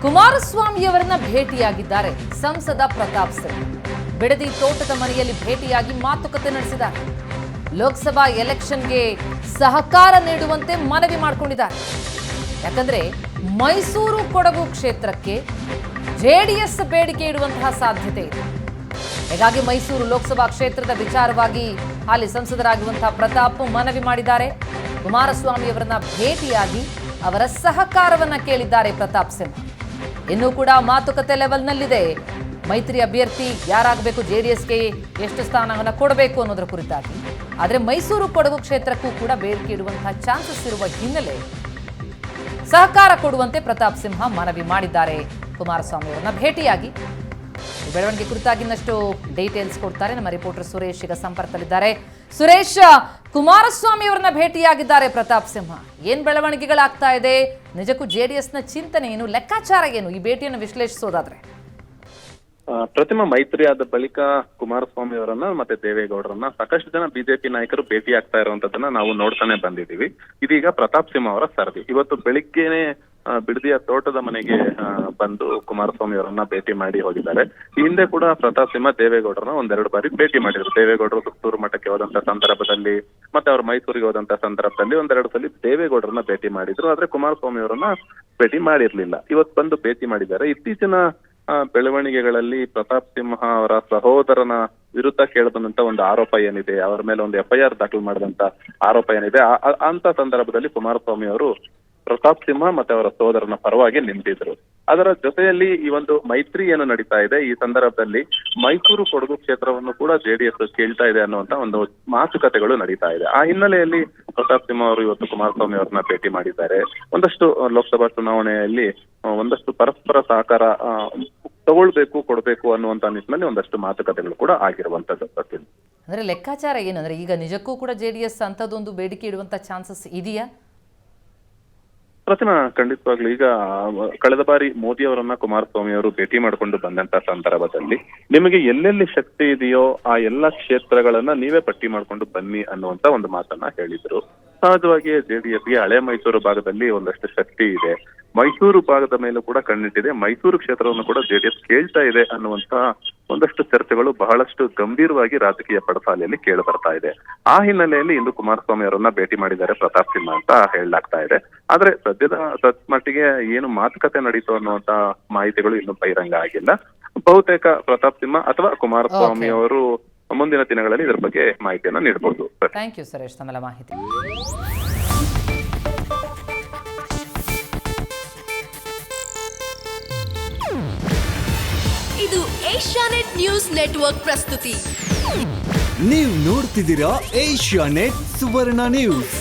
ಕುಮಾರಸ್ವಾಮಿಯವರನ್ನ ಭೇಟಿಯಾಗಿದ್ದಾರೆ ಸಂಸದ ಪ್ರತಾಪ್ ಸಿಂಹ. ಬಿಡದಿ ತೋಟದ ಮನೆಯಲ್ಲಿ ಭೇಟಿಯಾಗಿ ಮಾತುಕತೆ ನಡೆಸಿದ್ದಾರೆ. ಲೋಕಸಭಾ ಎಲೆಕ್ಷನ್ಗೆ ಸಹಕಾರ ನೀಡುವಂತೆ ಮನವಿ ಮಾಡಿಕೊಂಡಿದ್ದಾರೆ. ಯಾಕಂದ್ರೆ ಮೈಸೂರು ಕೊಡಗು ಕ್ಷೇತ್ರಕ್ಕೆ ಜೆಡಿಎಸ್ ಬೇಡಿಕೆ ಇಡುವಂತಹ ಸಾಧ್ಯತೆ ಇದೆ. ಹೀಗಾಗಿ ಮೈಸೂರು ಲೋಕಸಭಾ ಕ್ಷೇತ್ರದ ವಿಚಾರವಾಗಿ ಅಲ್ಲಿ ಸಂಸದರಾಗಿರುವಂತಹ ಪ್ರತಾಪ್ ಮನವಿ ಮಾಡಿದ್ದಾರೆ. ಕುಮಾರಸ್ವಾಮಿಯವರನ್ನ ಭೇಟಿಯಾಗಿ ಅವರ ಸಹಕಾರವನ್ನ ಕೇಳಿದ್ದಾರೆ ಪ್ರತಾಪ್ ಸಿಂಹ. ಇನ್ನೂ ಕೂಡ ಮಾತುಕತೆ ಲೆವೆಲ್ನಲ್ಲಿದೆ. ಮೈತ್ರಿ ಅಭ್ಯರ್ಥಿ ಯಾರಾಗಬೇಕು, ಜೆಡಿಎಸ್ಗೆ ಎಷ್ಟು ಸ್ಥಾನವನ್ನು ಕೊಡಬೇಕು ಅನ್ನೋದರ ಕುರಿತಾಗಿ. ಆದರೆ ಮೈಸೂರು ಕೊಡಗು ಕ್ಷೇತ್ರಕ್ಕೂ ಕೂಡ ಬೇಡಿಕೆ ಇಡುವಂತಹ ಚಾನ್ಸಸ್ ಇರುವ ಹಿನ್ನೆಲೆ ಸಹಕಾರ ಕೊಡುವಂತೆ ಪ್ರತಾಪ್ ಸಿಂಹ ಮನವಿ ಮಾಡಿದ್ದಾರೆ ಕುಮಾರಸ್ವಾಮಿ ಅವರನ್ನ ಭೇಟಿಯಾಗಿ. ಈ ಬೆಳವಣಿಗೆ ಕುರಿತಾಗಿ ಇನ್ನಷ್ಟು ಡೀಟೇಲ್ಸ್ ಕೊಡ್ತಾರೆ ನಮ್ಮ ರಿಪೋರ್ಟರ್ ಸುರೇಶ್ ಈಗ ಸಂಪರ್ಕದಲ್ಲಿದ್ದಾರೆ. ಸುರೇಶ್, ಕುಮಾರಸ್ವಾಮಿ ಅವರನ್ನ ಭೇಟಿಯಾಗಿದ್ದಾರೆ ಪ್ರತಾಪ್ ಸಿಂಹ. ಏನ್ ಬೆಳವಣಿಗೆಗಳಾಗ್ತಾ ಇದೆ? ನಿಜಕ್ಕೂ ಜೆಡಿಎಸ್ನ ಚಿಂತನೆ ಏನು, ಲೆಕ್ಕಾಚಾರ ಏನು ಈ ಭೇಟಿಯನ್ನು ವಿಶ್ಲೇಷಿಸೋದಾದ್ರೆ? ಪ್ರತಿಮಾ, ಮೈತ್ರಿ ಆದ ಬಳಿಕ ಕುಮಾರಸ್ವಾಮಿ ಅವರನ್ನ ಮತ್ತೆ ದೇವೇಗೌಡರನ್ನ ಸಾಕಷ್ಟು ಜನ ಬಿಜೆಪಿ ನಾಯಕರು ಭೇಟಿ ಆಗ್ತಾ ಇರುವಂತದನ್ನ ನಾವು ನೋಡ್ತಾನೆ ಬಂದಿದ್ದೀವಿ. ಇದೀಗ ಪ್ರತಾಪ್ ಸಿಂಹ ಅವರ ಸರದಿ. ಇವತ್ತು ಬೆಳಿಗ್ಗೆನೆ ಬಿಡದಿಯ ತೋಟದ ಮನೆಗೆ ಬಂದು ಕುಮಾರಸ್ವಾಮಿ ಅವರನ್ನ ಭೇಟಿ ಮಾಡಿ ಹೋಗಿದ್ದಾರೆ. ಈ ಹಿಂದೆ ಕೂಡ ಪ್ರತಾಪ್ ಸಿಂಹ ದೇವೇಗೌಡರನ್ನ ಒಂದೆರಡು ಬಾರಿ ಭೇಟಿ ಮಾಡಿದ್ರು. ದೇವೇಗೌಡರು ಸುತ್ತೂರು ಮಠಕ್ಕೆ ಹೋದಂತ ಸಂದರ್ಭದಲ್ಲಿ ಮತ್ತೆ ಅವರು ಮೈಸೂರಿಗೆ ಹೋದಂತ ಸಂದರ್ಭದಲ್ಲಿ ಒಂದೆರಡು ಸಲ ದೇವೇಗೌಡರನ್ನ ಭೇಟಿ ಮಾಡಿದ್ರು. ಆದ್ರೆ ಕುಮಾರಸ್ವಾಮಿ ಅವರನ್ನ ಭೇಟಿ ಮಾಡಿರ್ಲಿಲ್ಲ. ಇವತ್ತು ಬಂದು ಭೇಟಿ ಮಾಡಿದ್ದಾರೆ. ಇತ್ತೀಚಿನ ಬೆಳವಣಿಗೆಗಳಲ್ಲಿ ಪ್ರತಾಪ್ ಸಿಂಹ ಅವರ ಸಹೋದರನ ವಿರುದ್ಧ ಕೇಳಬಂದಂತ ಒಂದು ಆರೋಪ ಏನಿದೆ, ಅವರ ಮೇಲೆ ಒಂದು FIR ದಾಖಲು ಮಾಡಿದಂತ ಆರೋಪ ಏನಿದೆ, ಅಂತ ಸಂದರ್ಭದಲ್ಲಿ ಕುಮಾರಸ್ವಾಮಿ ಅವರು ಪ್ರತಾಪ್ ಸಿಂಹ ಮತ್ತೆ ಅವರ ಸಹೋದರನ ಪರವಾಗಿ ನಿಂತಿದ್ರು. ಅದರ ಜೊತೆಯಲ್ಲಿ ಈ ಒಂದು ಮೈತ್ರಿ ಏನು ನಡೀತಾ ಇದೆ, ಈ ಸಂದರ್ಭದಲ್ಲಿ ಮೈಸೂರು ಕೊಡಗು ಕ್ಷೇತ್ರವನ್ನು ಕೂಡ ಜೆಡಿಎಸ್ ಕೇಳ್ತಾ ಇದೆ ಅನ್ನುವಂತ ಒಂದು ಮಾತುಕತೆಗಳು ನಡೀತಾ ಇದೆ. ಆ ಹಿನ್ನೆಲೆಯಲ್ಲಿ ಪ್ರತಾಪ್ ಸಿಂಹ ಅವರು ಇವತ್ತು ಕುಮಾರಸ್ವಾಮಿ ಅವರನ್ನ ಭೇಟಿ ಮಾಡಿದ್ದಾರೆ. ಒಂದಷ್ಟು ಲೋಕಸಭಾ ಚುನಾವಣೆಯಲ್ಲಿ ಒಂದಷ್ಟು ಪರಸ್ಪರ ಸಹಕಾರ ತಗೊಳ್ಬೇಕು, ಕೊಡ್ಬೇಕು ಅನ್ನುವಂತ ನಿಟ್ಟಿನಲ್ಲಿ ಒಂದಷ್ಟು ಮಾತುಕತೆಗಳು ಕೂಡ ಆಗಿರುವಂತದ್ದು. ಅಂದ್ರೆ ಲೆಕ್ಕಾಚಾರ ಏನಂದ್ರೆ ಈಗ ನಿಜಕ್ಕೂ ಕೂಡ ಜೆಡಿಎಸ್ ಅಂತದೊಂದು ಬೇಡಿಕೆ ಇಡುವಂತ ಚಾನ್ಸಸ್ ಇದೆಯಾ? ಪ್ರತಿಮಾ, ಖಂಡಿತವಾಗ್ಲು ಈಗ ಕಳೆದ ಬಾರಿ ಮೋದಿ ಅವರನ್ನ ಕುಮಾರಸ್ವಾಮಿ ಅವರು ಭೇಟಿ ಮಾಡಿಕೊಂಡು ಬಂದಂತ ಸಂದರ್ಭದಲ್ಲಿ ನಿಮಗೆ ಎಲ್ಲೆಲ್ಲಿ ಶಕ್ತಿ ಇದೆಯೋ ಆ ಎಲ್ಲಾ ಕ್ಷೇತ್ರಗಳನ್ನ ನೀವೇ ಪಟ್ಟಿ ಮಾಡ್ಕೊಂಡು ಬನ್ನಿ ಅನ್ನುವಂತ ಒಂದು ಮಾತನ್ನ ಹೇಳಿದ್ರು. ಸಹಜವಾಗಿ ಜೆಡಿಎಸ್ಗೆ ಹಳೆ ಮೈಸೂರು ಭಾಗದಲ್ಲಿ ಒಂದಷ್ಟು ಶಕ್ತಿ ಇದೆ, ಮೈಸೂರು ಭಾಗದ ಮೇಲೂ ಕೂಡ ಕಣ್ಣಿಟ್ಟಿದೆ, ಮೈಸೂರು ಕ್ಷೇತ್ರವನ್ನು ಕೂಡ ಜೆಡಿಎಸ್ ಕೇಳ್ತಾ ಇದೆ ಅನ್ನುವಂತ ಒಂದಷ್ಟು ಚರ್ಚೆಗಳು ಬಹಳಷ್ಟು ಗಂಭೀರವಾಗಿ ರಾಜಕೀಯ ಪಡಸಾಲೆಯಲ್ಲಿ ಕೇಳಿ ಬರ್ತಾ ಇದೆ. ಆ ಹಿನ್ನೆಲೆಯಲ್ಲಿ ಇಂದು ಕುಮಾರಸ್ವಾಮಿ ಅವರನ್ನ ಭೇಟಿ ಮಾಡಿದ್ದಾರೆ ಪ್ರತಾಪ್ ಸಿಂಹ ಅಂತ ಹೇಳಲಾಗ್ತಾ ಇದೆ. ಆದ್ರೆ ಸದ್ಯದ ಮಟ್ಟಿಗೆ ಏನು ಮಾತುಕತೆ ನಡೀತು ಅನ್ನುವಂತ ಮಾಹಿತಿಗಳು ಇನ್ನೂ ಬಹಿರಂಗ ಆಗಿಲ್ಲ. ಬಹುತೇಕ ಪ್ರತಾಪ್ ಸಿಂಹ ಅಥವಾ ಕುಮಾರಸ್ವಾಮಿ ಅವರು ಮುಂದಿನ ದಿನಗಳಲ್ಲಿ ಇದರ ಬಗ್ಗೆ ಮಾಹಿತಿಯನ್ನ ನೀಡಬಹುದು. ಥ್ಯಾಂಕ್ ಯು ಸುರೇಶ್, ತಮ್ಮೆಲ್ಲ ಮಾಹಿತಿ. ಇದು ಏಷ್ಯಾನೆಟ್ ನ್ಯೂಸ್ ನೆಟ್ವರ್ಕ್ ಪ್ರಸ್ತುತಿ. ನೀವು ನೋಡ್ತಿದ್ದೀರಾ ಏಷ್ಯಾನೆಟ್ ಸುವರ್ಣ ನ್ಯೂಸ್.